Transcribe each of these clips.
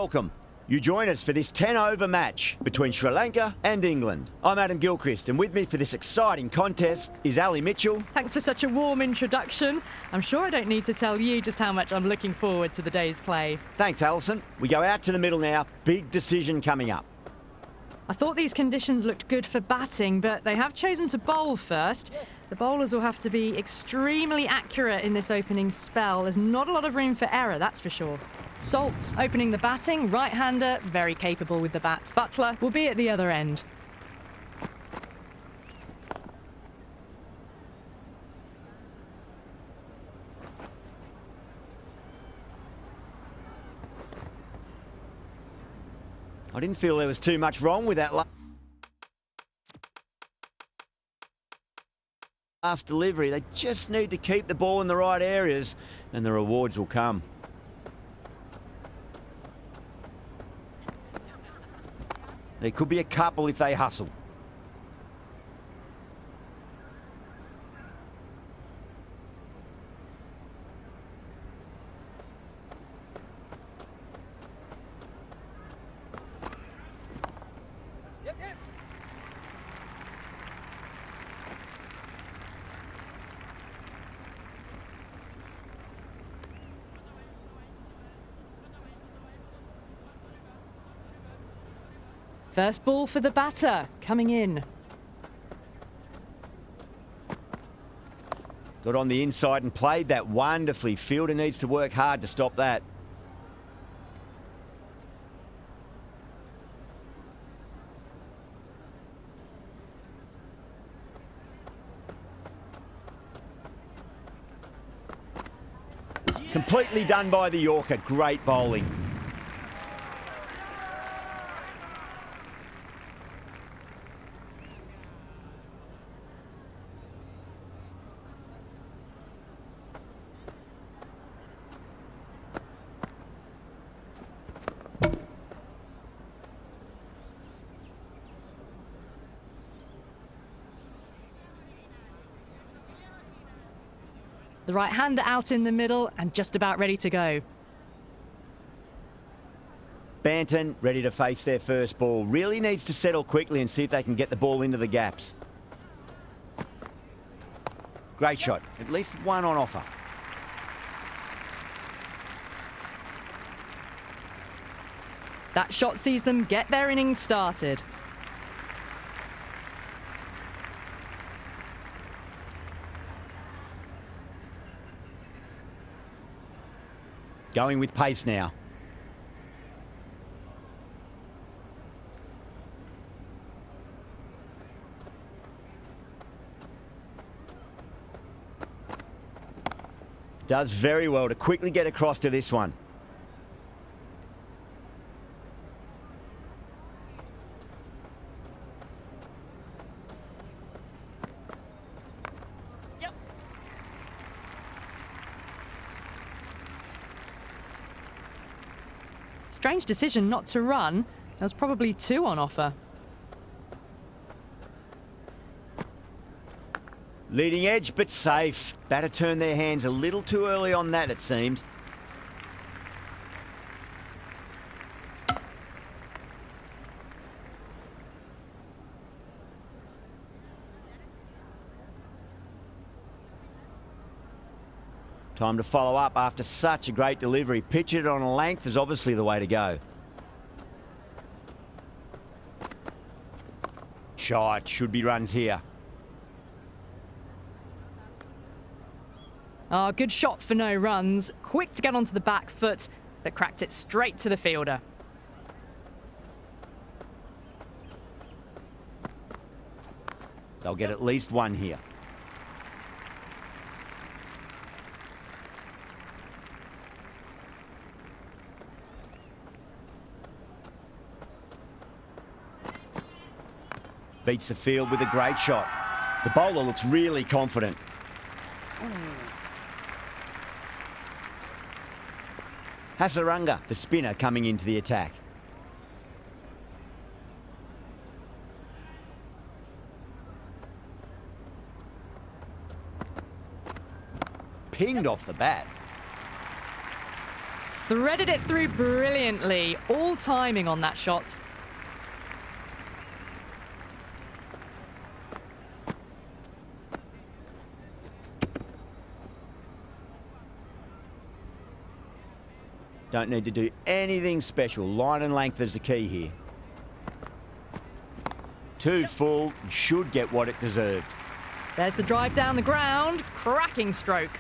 welcome. You join us for this 10-over match between Sri Lanka and England. I'm Adam Gilchrist, and with me for this exciting contest is Ali Mitchell. Thanks for such a warm introduction. I'm sure I don't need to tell you just how much I'm looking forward to the day's play. Thanks, Alison. We go out to the middle now. Big decision coming up. I thought these conditions looked good for batting, but they have chosen to bowl first. The bowlers will have to be extremely accurate in this opening spell. There's not a lot of room for error, that's for sure. Salt opening the batting, right-hander, very capable with the bat. Butler will be at the other end. I didn't feel there was too much wrong with that last delivery. They just need to keep the ball in the right areas and the rewards will come. There could be a couple if they hustle. First ball for the batter, coming in. Got on the inside and played that wonderfully. Fielder needs to work hard to stop that. Completely done by the Yorker. Great bowling. The right-hander out in the middle and just about ready to go. Banton ready to face their first ball. Really needs to settle quickly and see if they can get the ball into the gaps. Great shot. At least one on offer. That shot sees them get their innings started. Going with pace now. Does very well to quickly get across to this one. Strange decision not to run. There was probably two on offer. Leading edge, but safe. Batter turned their hands a little too early on that, it seemed. Time to follow up after such a great delivery. Pitch it on a length is obviously the way to go. Shot, should be runs here. Oh, good shot for no runs. Quick to get onto the back foot, but cracked it straight to the fielder. They'll get at least one here. Beats the field with a great shot. The bowler looks really confident. Hasaranga, the spinner, coming into the attack. Pinged off the bat. threaded it through brilliantly. All timing on that shot. Don't need to do anything special. Line and length is the key here. Too full, should get what it deserved. There's the drive down the ground. Cracking stroke.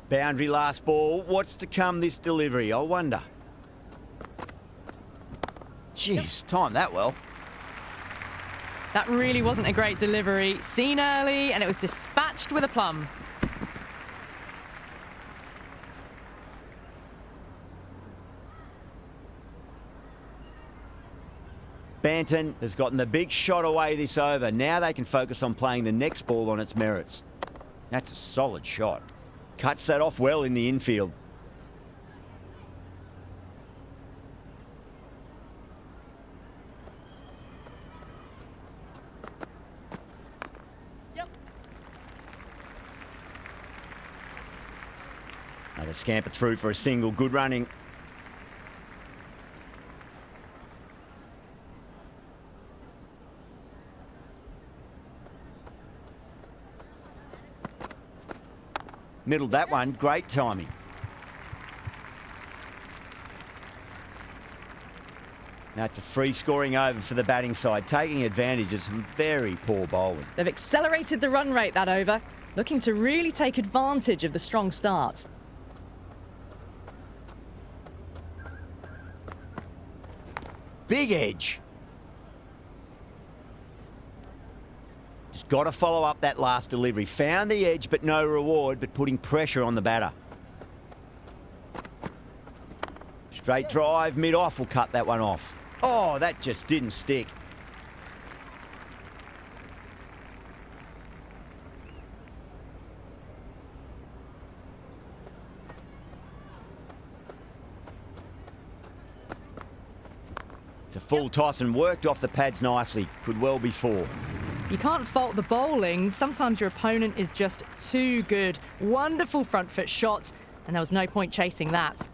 Boundary last ball. What's to come this delivery, I wonder? Jeez, timed that well. That really wasn't a great delivery. Seen early, and it was dispatched with a plum. Banton has gotten the big shot away this over. Now they can focus on playing the next ball on its merits. That's a solid shot. Cuts that off well in the infield. They scamper through for a single. Good running. Middled that one. Great timing. That's a free scoring over for the batting side, taking advantage of some very poor bowling. They've accelerated the run rate that over, looking to really take advantage of the strong starts. Big edge. Just got to follow up that last delivery. Found the edge, but no reward, but putting pressure on the batter. Straight drive, mid-off will cut that one off. Oh, that just didn't stick. It's a full toss and worked off the pads nicely. Could well be four. You can't fault the bowling. Sometimes your opponent is just too good. Wonderful front foot shot, and there was no point chasing that.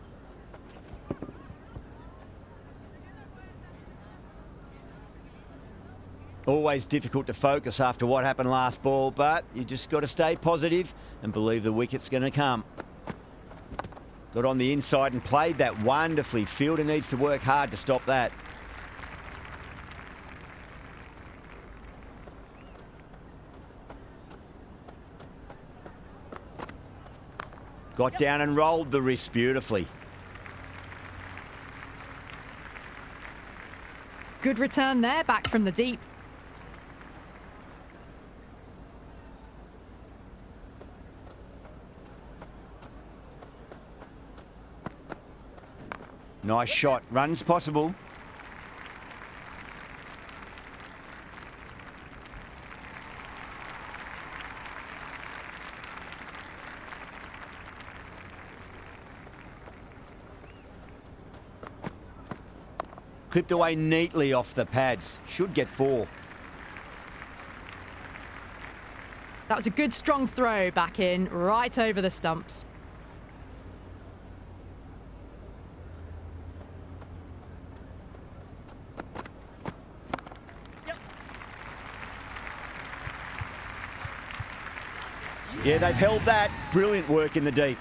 Always difficult to focus after what happened last ball, but you just got to stay positive and believe the wicket's going to come. Got on the inside and played that wonderfully. Fielder needs to work hard to stop that. Got down and rolled the wrist beautifully. Good return there, back from the deep. Nice shot. Runs possible. Clipped away neatly off the pads. Should get four. That was a good strong throw back in, right over the stumps. Yeah, they've held that. Brilliant work in the deep.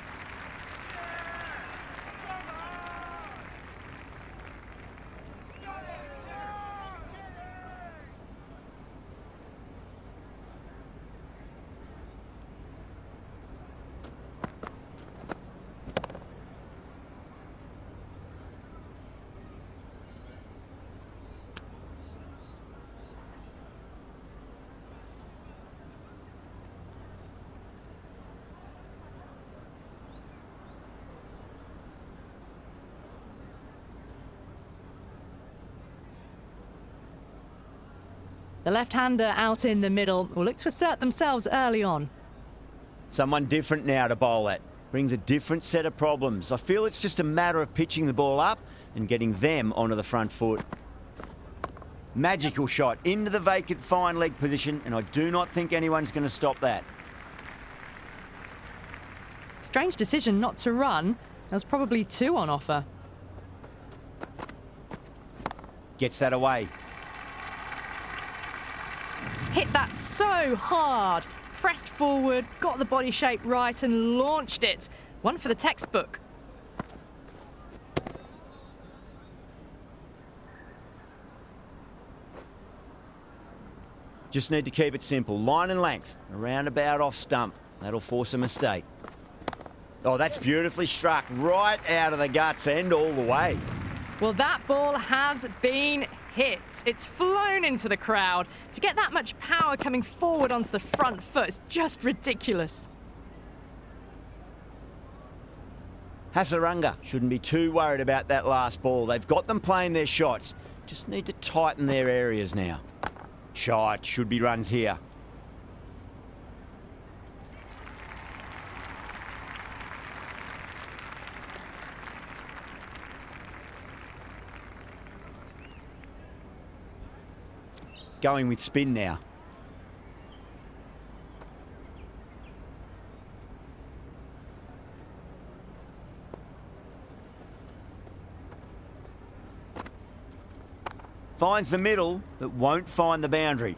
The left-hander out in the middle will look to assert themselves early on. Someone different now to bowl at. Brings a different set of problems. I feel it's just a matter of pitching the ball up and getting them onto the front foot. Magical shot into the vacant fine leg position, and I do not think anyone's going to stop that. Strange decision not to run. There was probably 2 on offer. Gets that away. Hit that so hard. Pressed forward, got the body shape right and launched it. One for the textbook. Just need to keep it simple. Line and length. Around about off stump. That'll force a mistake. Oh, that's beautifully struck. Right out of the guts and all the way. Well, that ball has been hit. It's flown into the crowd. To get that much power coming forward onto the front foot is just ridiculous. Hasaranga shouldn't be too worried about that last ball. They've got them playing their shots. Just need to tighten their areas now. Shot, should be runs here. Going with spin now. Finds the middle, but won't find the boundary.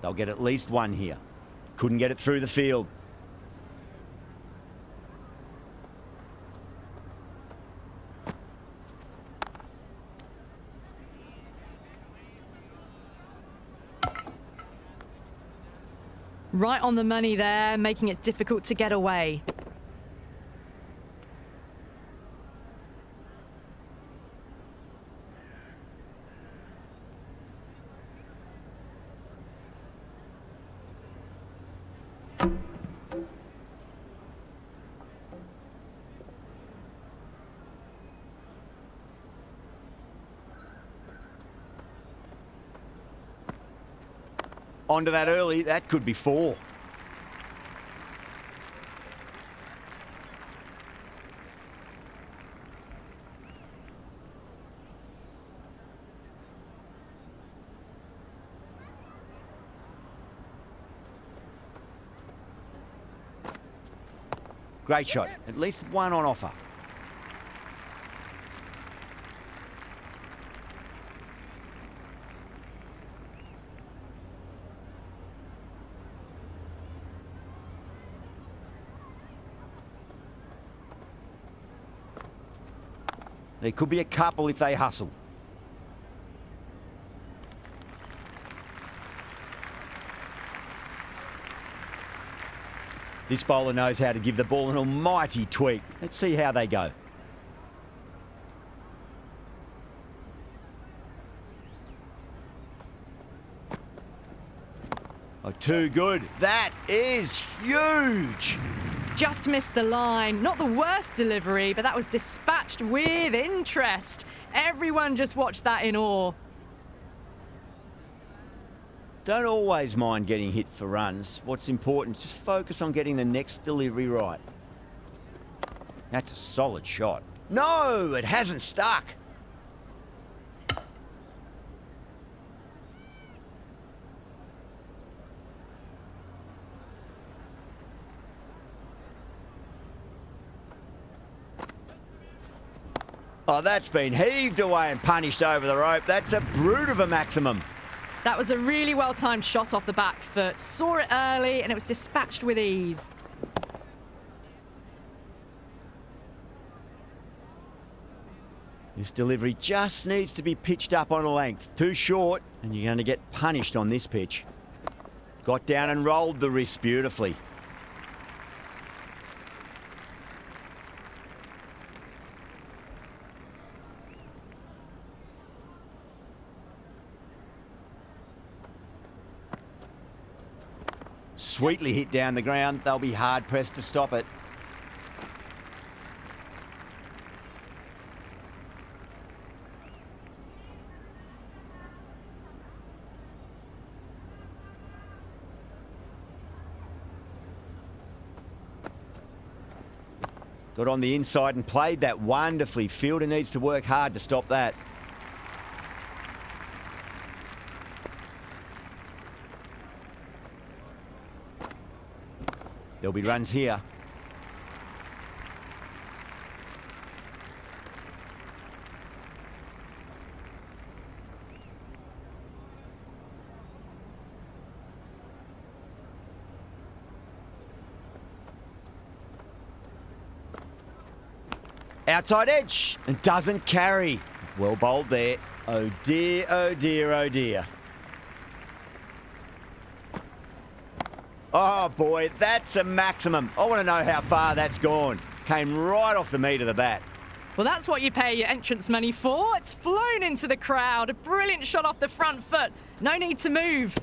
They'll get at least one here. Couldn't get it through the field. Right on the money there, making it difficult to get away. Onto that early, that could be 4. Great shot, at least one on offer. There could be a couple if they hustle. This bowler knows how to give the ball an almighty tweak. Let's see how they go. Oh, too good. That is huge. Just missed the line. Not the worst delivery, but that was dispatched with interest. Everyone just watched that in awe. Don't always mind getting hit for runs. What's important is just focus on getting the next delivery right. That's a solid shot. No, it hasn't stuck. Oh, that's been heaved away and punished over the rope. That's a brute of a maximum. That was a really well-timed shot off the back foot. Saw it early and it was dispatched with ease. This delivery just needs to be pitched up on a length. Too short, and you're going to get punished on this pitch. Got down and rolled the wrist beautifully. Sweetly hit down the ground. They'll be hard-pressed to stop it. Got on the inside and played that wonderfully. Fielder needs to work hard to stop that. There'll be runs here. Outside edge and doesn't carry. Well bowled there. Oh dear, oh dear, oh dear. Oh boy, that's a maximum. I want to know how far that's gone. Came right off the meat of the bat. Well, that's what you pay your entrance money for. It's flown into the crowd. A brilliant shot off the front foot. No need to move.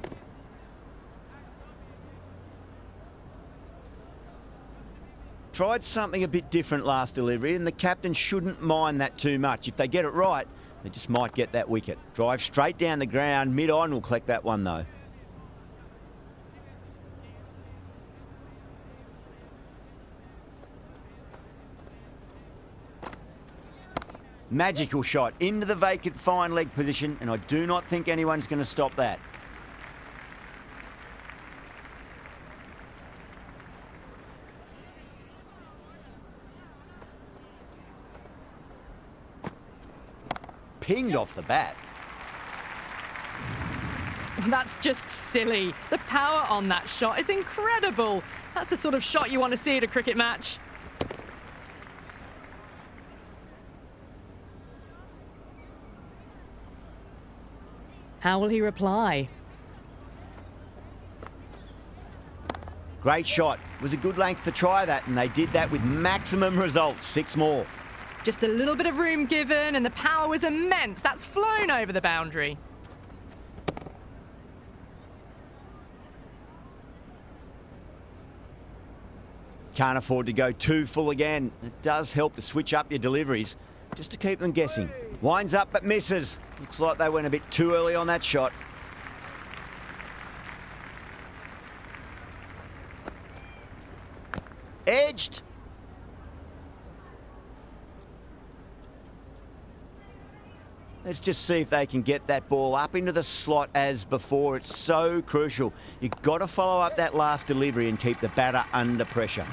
Tried something a bit different last delivery, and the captain shouldn't mind that too much. If they get it right, they just might get that wicket. Drive straight down the ground. Mid-on will collect that one, though. Magical shot into the vacant fine leg position, and I do not think anyone's going to stop that. Pinged off the bat. That's just silly. The power on that shot is incredible. That's the sort of shot you want to see at a cricket match. How will he reply? Great shot. It was a good length to try that, and they did that with maximum results. 6 more. Just a little bit of room given, and the power was immense. That's flown over the boundary. Can't afford to go too full again. It does help to switch up your deliveries, just to keep them guessing. Winds up but misses. Looks like they went a bit too early on that shot. Edged. Let's just see if they can get that ball up into the slot as before. It's so crucial. You've got to follow up that last delivery and keep the batter under pressure.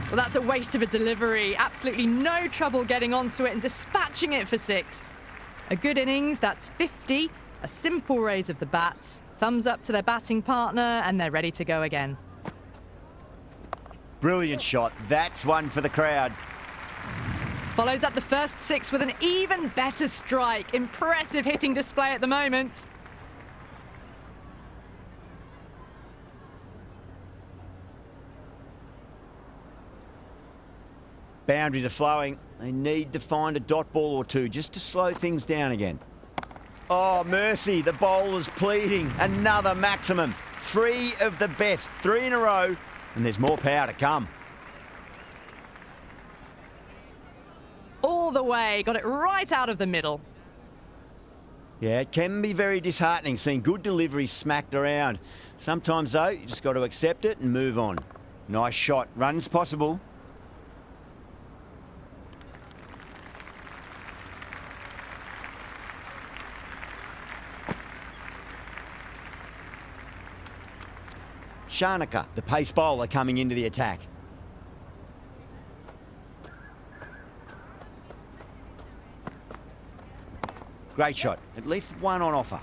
Well, that's a waste of a delivery. Absolutely no trouble getting onto it and dispatching it for 6. A good innings, that's 50. A simple raise of the bats. Thumbs up to their batting partner, and they're ready to go again. Brilliant shot. That's one for the crowd. Follows up the first 6 with an even better strike. Impressive hitting display at the moment. Boundaries are flowing. They need to find a dot ball or two just to slow things down again. Oh, mercy. The bowler's pleading. Another maximum. 3 of the best. 3 in a row. And there's more power to come. All the way. Got it right out of the middle. Yeah, it can be very disheartening seeing good deliveries smacked around. Sometimes, though, you just got to accept it and move on. Nice shot. Runs possible. Shanaka, the pace bowler, coming into the attack. Great shot. At least one on offer.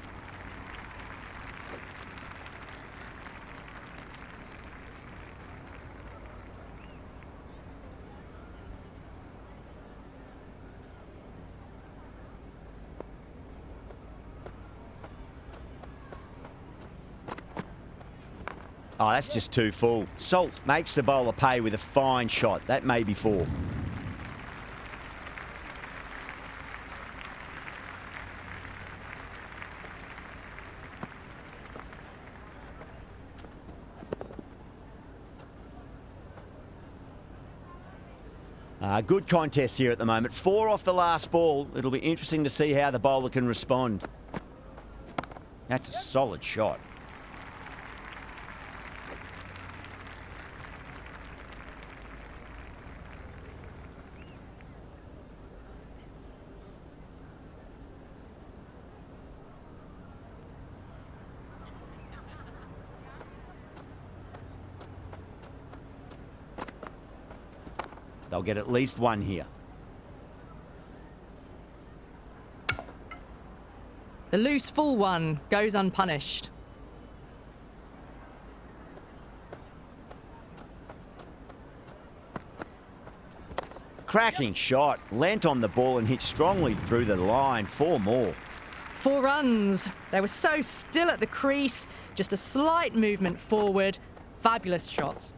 Oh, that's just too full. Salt makes the bowler pay with a fine shot. That may be 4. Good contest here at the moment. 4 off the last ball. It'll be interesting to see how the bowler can respond. That's a solid shot. They'll get at least one here. The loose full one goes unpunished. Cracking shot. Leant on the ball and hit strongly through the line. 4 more. 4 runs. They were so still at the crease. Just a slight movement forward. Fabulous shots.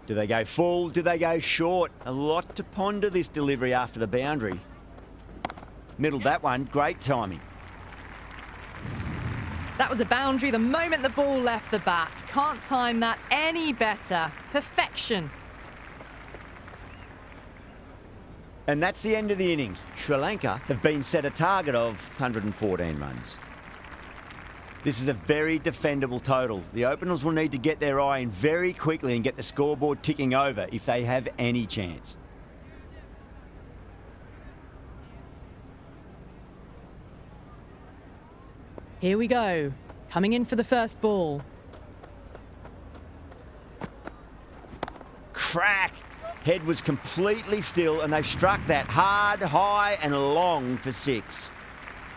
Do they go full? Do they go short? A lot to ponder this delivery after the boundary. Middled that one. Great timing. That was a boundary the moment the ball left the bat. Can't time that any better. Perfection. And that's the end of the innings. Sri Lanka have been set a target of 114 runs. This is a very defendable total. The openers will need to get their eye in very quickly and get the scoreboard ticking over if they have any chance. Here we go. Coming in for the first ball. Crack! Head was completely still and they've struck that hard, high and long for 6.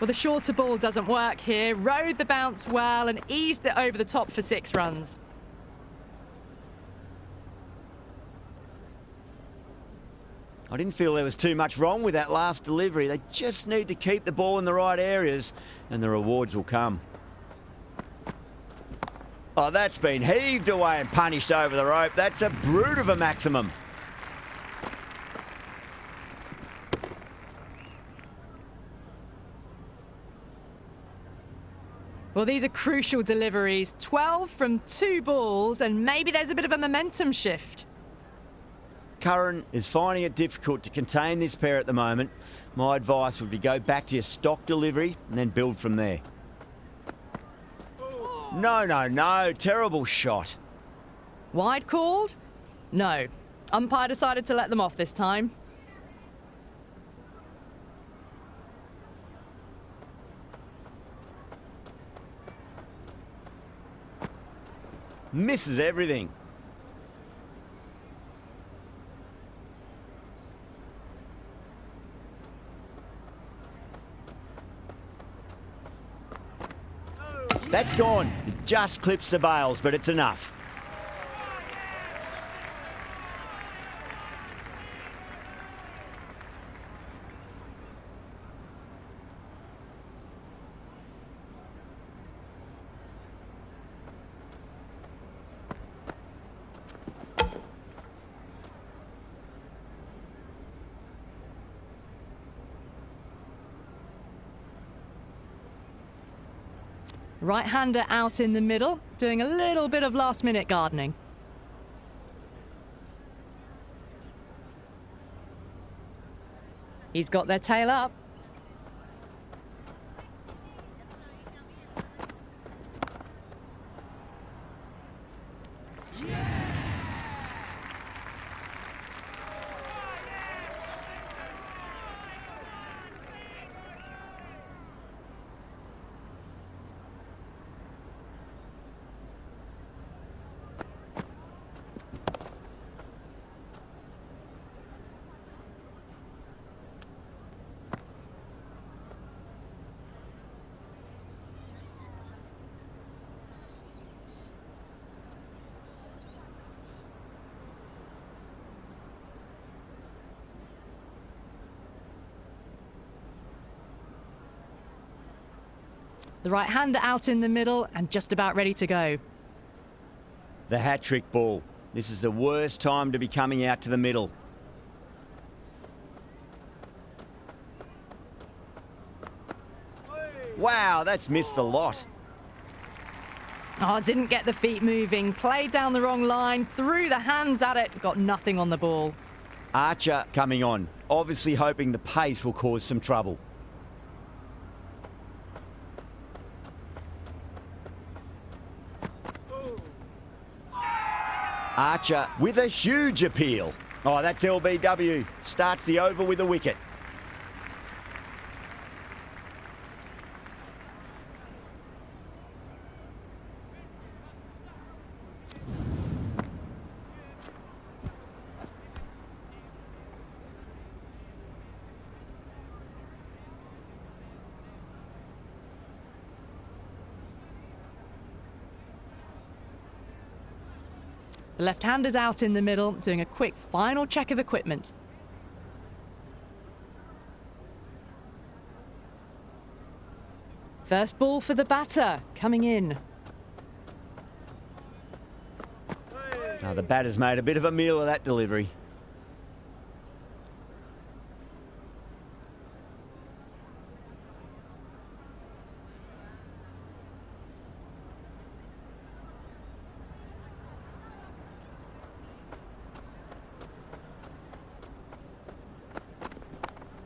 Well, the shorter ball doesn't work here. Rode the bounce well and eased it over the top for 6 runs. I didn't feel there was too much wrong with that last delivery. They just need to keep the ball in the right areas and the rewards will come. Oh, that's been heaved away and punished over the rope. That's a brute of a maximum. Well, these are crucial deliveries. 12 from 2 balls, and maybe there's a bit of a momentum shift. Curran is finding it difficult to contain this pair at the moment. My advice would be go back to your stock delivery and then build from there. No. Terrible shot. Wide called? No. Umpire decided to let them off this time. Misses everything. That's gone. It just clips the bails, but it's enough. Right-hander out in the middle, doing a little bit of last-minute gardening. He's got their tail up. The right-hander out in the middle and just about ready to go. The hat-trick ball. This is the worst time to be coming out to the middle. Wow, that's missed the lot. Oh, didn't get the feet moving. Played down the wrong line, threw the hands at it, got nothing on the ball. Archer coming on, obviously hoping the pace will cause some trouble. Archer with a huge appeal. Oh, that's LBW. Starts the over with a wicket. The left-hander's out in the middle, doing a quick final check of equipment. First ball for the batter, coming in. Now the batter's made a bit of a meal of that delivery.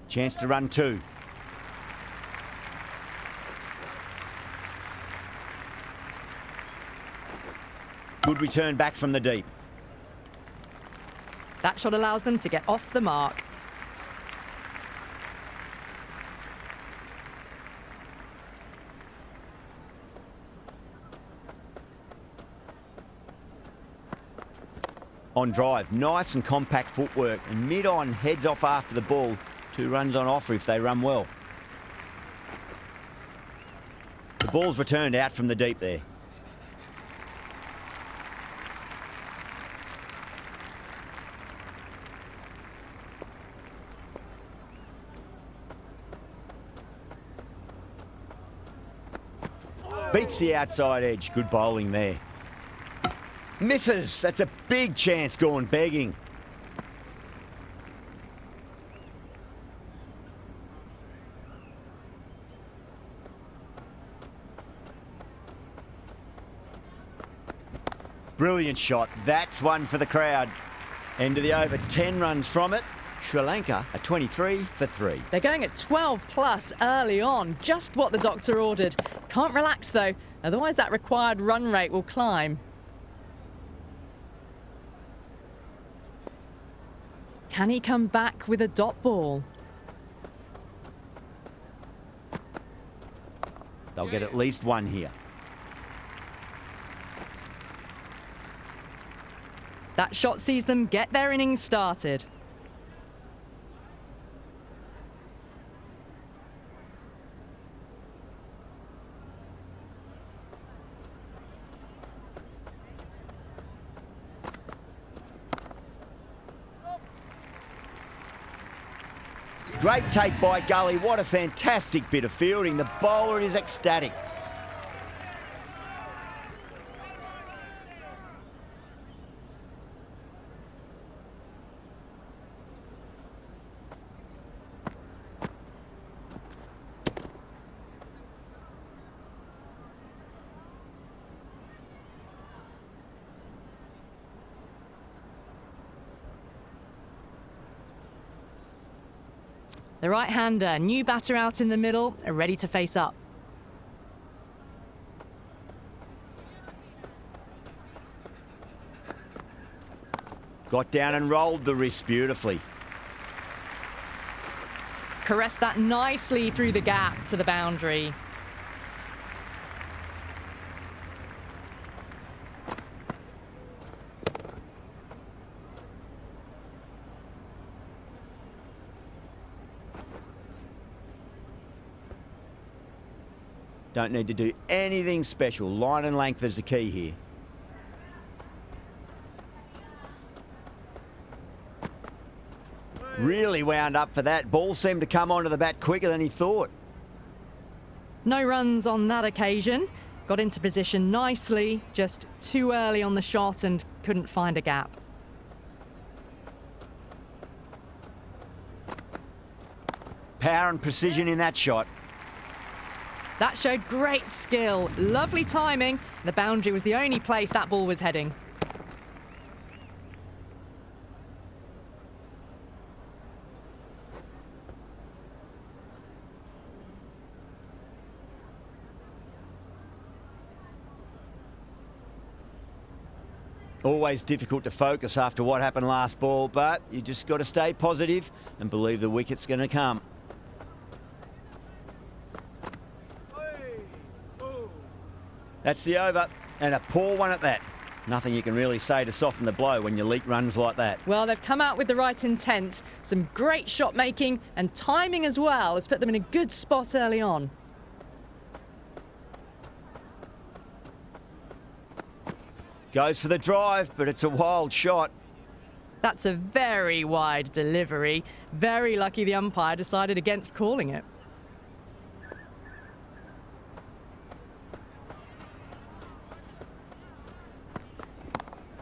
Chance to run two. Good return back from the deep. That shot allows them to get off the mark. On drive, nice and compact footwork, and mid-on heads off after the ball. 2 runs on offer if they run well. The ball's returned out from the deep there. Beats the outside edge. Good bowling there. Misses. That's a big chance gone begging. Brilliant shot. That's one for the crowd. End of the over. 10 runs from it. Sri Lanka are 23 for 3. They're going at 12 plus early on, just what the doctor ordered. Can't relax though, otherwise that required run rate will climb. Can he come back with a dot ball? They'll get at least one here. That shot sees them get their innings started. Great take by Gully. What a fantastic bit of fielding. The bowler is ecstatic. The right-hander, new batter out in the middle, are ready to face up. Got down and rolled the wrist beautifully. Caressed that nicely through the gap to the boundary. Don't need to do anything special. Line and length is the key here. Really wound up for that. Ball seemed to come onto the bat quicker than he thought. No runs on that occasion. Got into position nicely, just too early on the shot and couldn't find a gap. Power and precision in that shot. That showed great skill, lovely timing. The boundary was the only place that ball was heading. Always difficult to focus after what happened last ball, but you just got to stay positive and believe the wicket's going to come. That's the over, and a poor one at that. Nothing you can really say to soften the blow when you leak runs like that. Well, they've come out with the right intent. Some great shot making and timing as well has put them in a good spot early on. Goes for the drive, but it's a wild shot. That's a very wide delivery. Very lucky the umpire decided against calling it.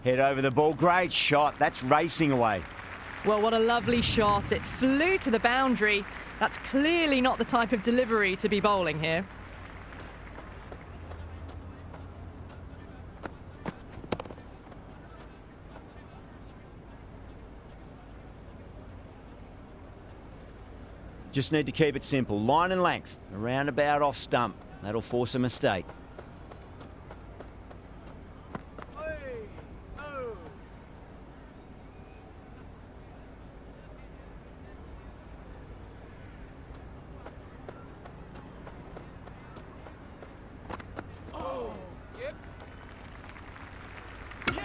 Head over the ball. Great shot. That's racing away. Well, what a lovely shot. It flew to the boundary. That's clearly not the type of delivery to be bowling here. Just need to keep it simple. Line and length. A roundabout off stump. That'll force a mistake.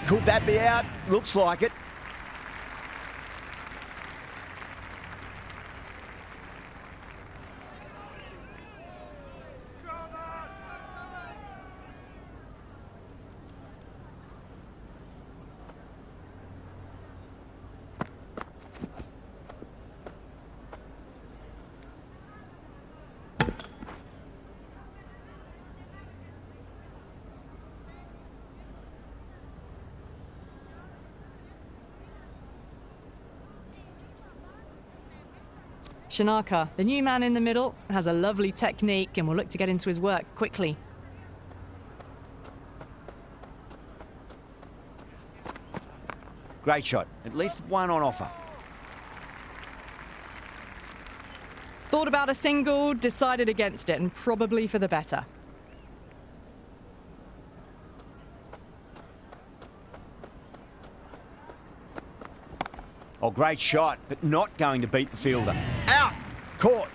Could that be out? Looks like it. Shanaka, the new man in the middle, has a lovely technique and will look to get into his work quickly. Great shot. At least one on offer. Thought about a single, decided against it, and probably for the better. Oh, great shot, but not going to beat the fielder. Out! Caught!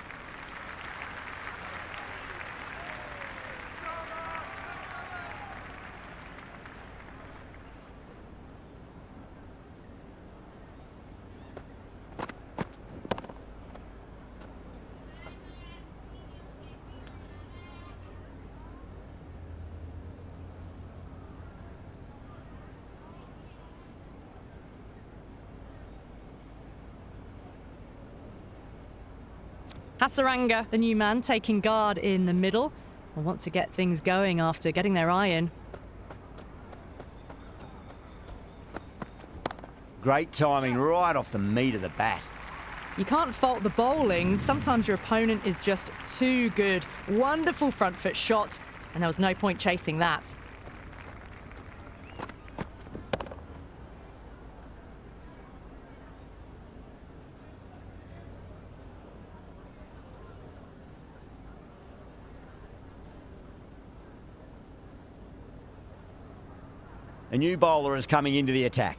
Hasaranga, the new man, taking guard in the middle. Will want to get things going after getting their eye in. Great timing right off the meat of the bat. You can't fault the bowling. Sometimes your opponent is just too good. Wonderful front foot shot, and there was no point chasing that. A new bowler is coming into the attack.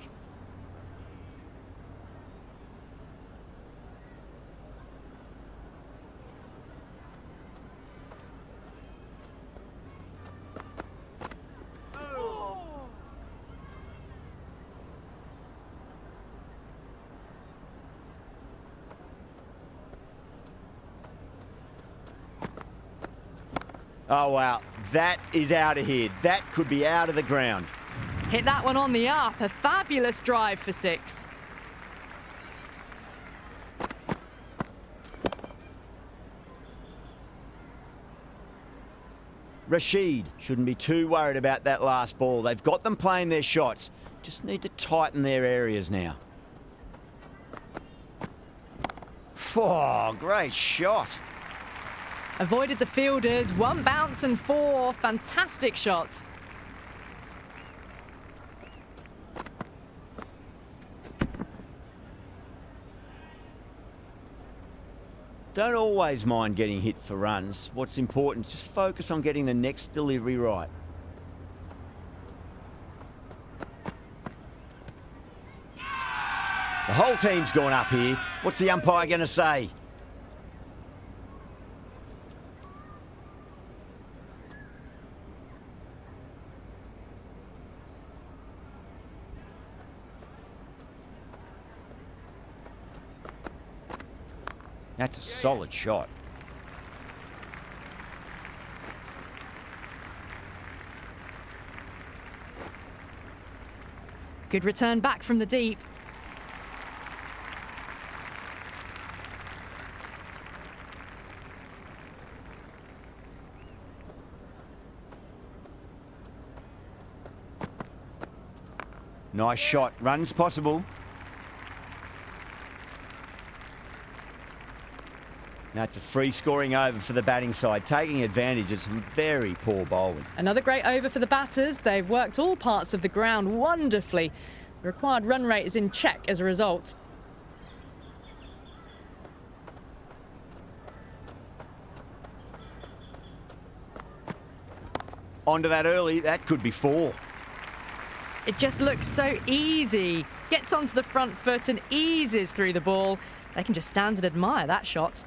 Oh, wow. That is out of here. That could be out of the ground. Hit that one on the up. A fabulous drive for 6. Rashid shouldn't be too worried about that last ball. They've got them playing their shots. Just need to tighten their areas now. Oh, great shot. Avoided the fielders. 1 bounce and 4. Fantastic shots. Don't always mind getting hit for runs. What's important is just focus on getting the next delivery right. The whole team's gone up here. What's the umpire going to say? That's a solid shot. Good return back from the deep. Nice shot. Runs possible. That's a free scoring over for the batting side, taking advantage of some very poor bowling. Another great over for the batters. They've worked all parts of the ground wonderfully. The required run rate is in check as a result. Onto that early, that could be 4. It just looks so easy. Gets onto the front foot and eases through the ball. They can just stand and admire that shot.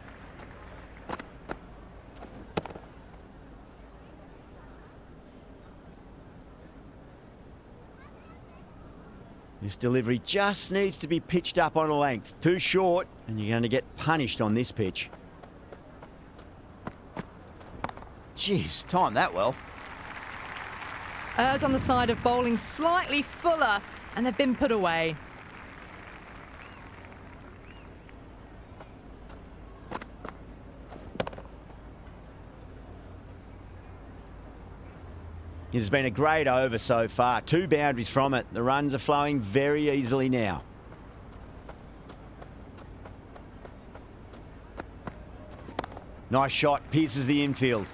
This delivery just needs to be pitched up on a length. Too short, and you're going to get punished on this pitch. Jeez, timed that well. Errs on the side of bowling slightly fuller, and they've been put away. It has been a great over so far. 2 boundaries from it. The runs are flowing very easily now. Nice shot, pierces the infield.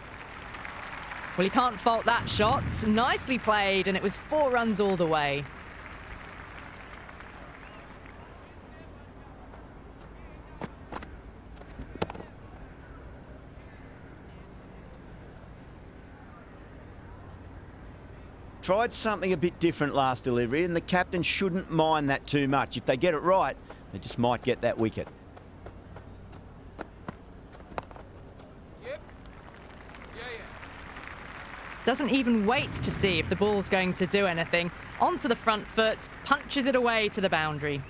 Well, you can't fault that shot. Nicely played, and it was 4 runs all the way. Tried something a bit different last delivery, and the captain shouldn't mind that too much. If they get it right, they just might get that wicket. Doesn't even wait to see if the ball's going to do anything. Onto the front foot, punches it away to the boundary.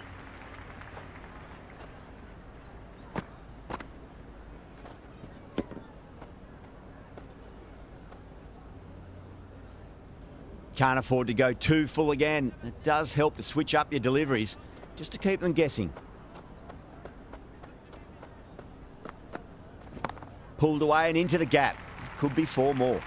Can't afford to go too full again. It does help to switch up your deliveries, just to keep them guessing. Pulled away and into the gap. Could be 4 more.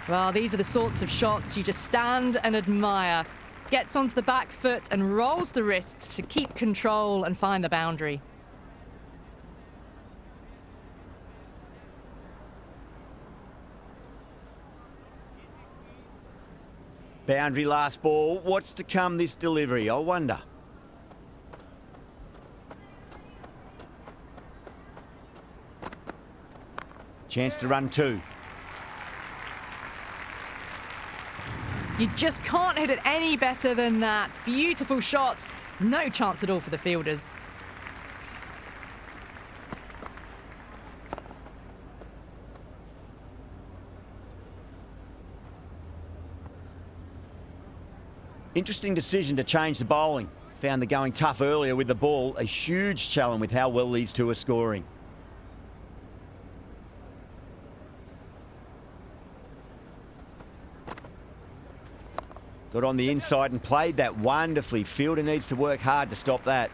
Well, these are the sorts of shots you just stand and admire. Gets onto the back foot and rolls the wrists to keep control and find the boundary. Boundary last ball. What's to come this delivery, I wonder? Chance to run 2. You just can't hit it any better than that. Beautiful shot. No chance at all for the fielders. Interesting decision to change the bowling. Found the going tough earlier with the ball. A huge challenge with how well these two are scoring. Got on the inside and played that wonderfully. Fielder needs to work hard to stop that.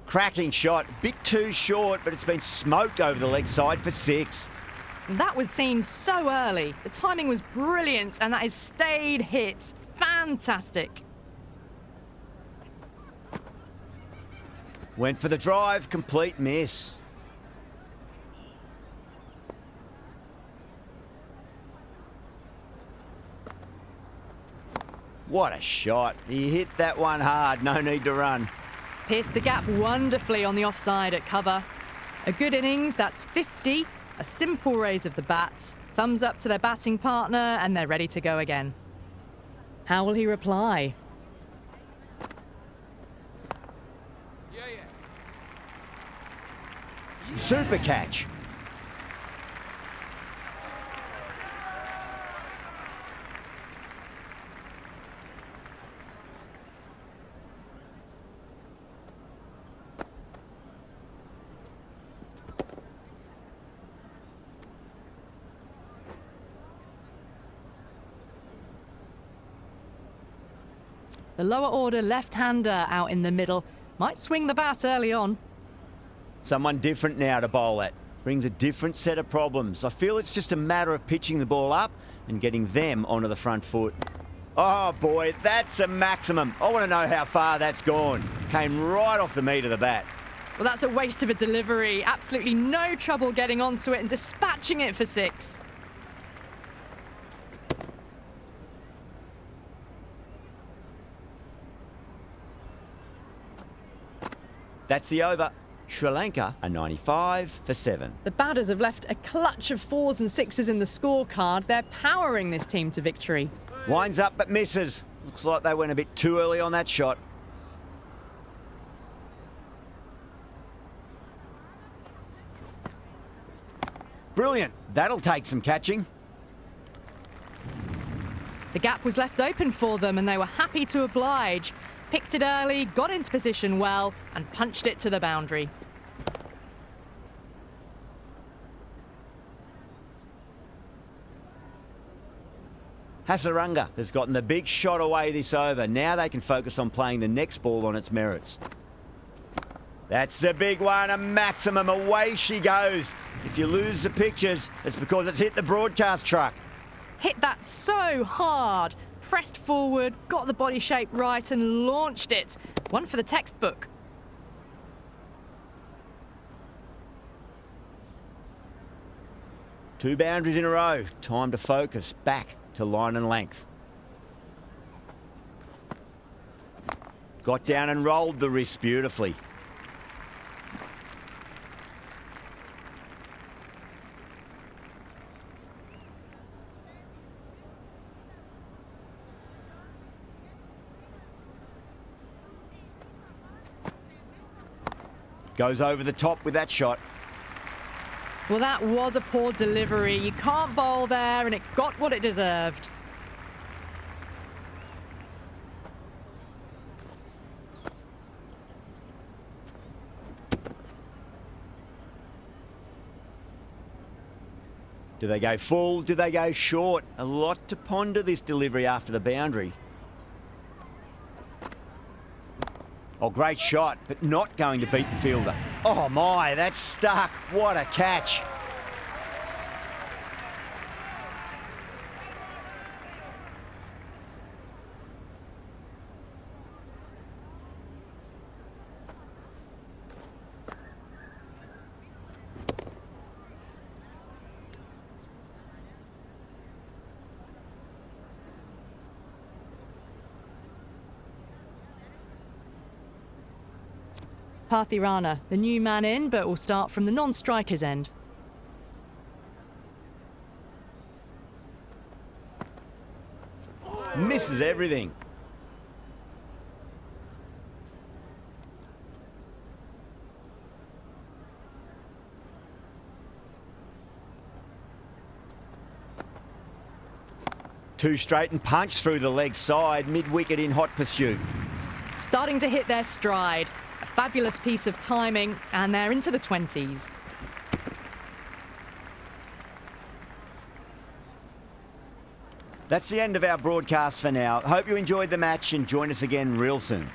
Cracking shot, bit too short, but it's been smoked over the leg side for 6. That was seen so early. The timing was brilliant, and that is stayed hits. Fantastic. Went for the drive, complete miss. What a shot. He hit that one hard, no need to run. Pierced the gap wonderfully on the offside at cover. A good innings, that's 50. A simple raise of the bats. Thumbs up to their batting partner, and they're ready to go again. How will he reply? Super catch. The lower order left-hander out in the middle. Might swing the bat early on. Someone different now to bowl at. Brings a different set of problems. I feel it's just a matter of pitching the ball up and getting them onto the front foot. Oh boy, that's a maximum. I want to know how far that's gone. Came right off the meat of the bat. Well, that's a waste of a delivery. Absolutely no trouble getting onto it and dispatching it for 6. That's the over. Sri Lanka are 95 for 7. The batters have left a clutch of 4s and 6s in the scorecard. They're powering this team to victory. Winds up but misses. Looks like they went a bit too early on that shot. Brilliant. That'll take some catching. The gap was left open for them and they were happy to oblige. Picked it early, got into position well, and punched it to the boundary. Hasaranga has gotten the big shot away this over. Now they can focus on playing the next ball on its merits. That's the big one, a maximum. Away she goes. If you lose the pictures, it's because it's hit the broadcast truck. Hit that so hard. Pressed forward, got the body shape right and launched it. One for the textbook. Two boundaries in a row. Time to focus. Back to line and length. Got down and rolled the wrist beautifully. Goes over the top with that shot. Well, that was a poor delivery. You can't bowl there, and it got what it deserved. Do they go full? Do they go short? A lot to ponder this delivery after the boundary. Oh, great shot, but not going to beat the fielder. Oh my, that's stuck. What a catch. Pathirana, the new man in, but will start from the non-striker's end. Misses everything. Two straight and punch through the leg side, mid-wicket in hot pursuit. Starting to hit their stride. A fabulous piece of timing, and they're into the 20s. That's the end of our broadcast for now. Hope you enjoyed the match and join us again real soon.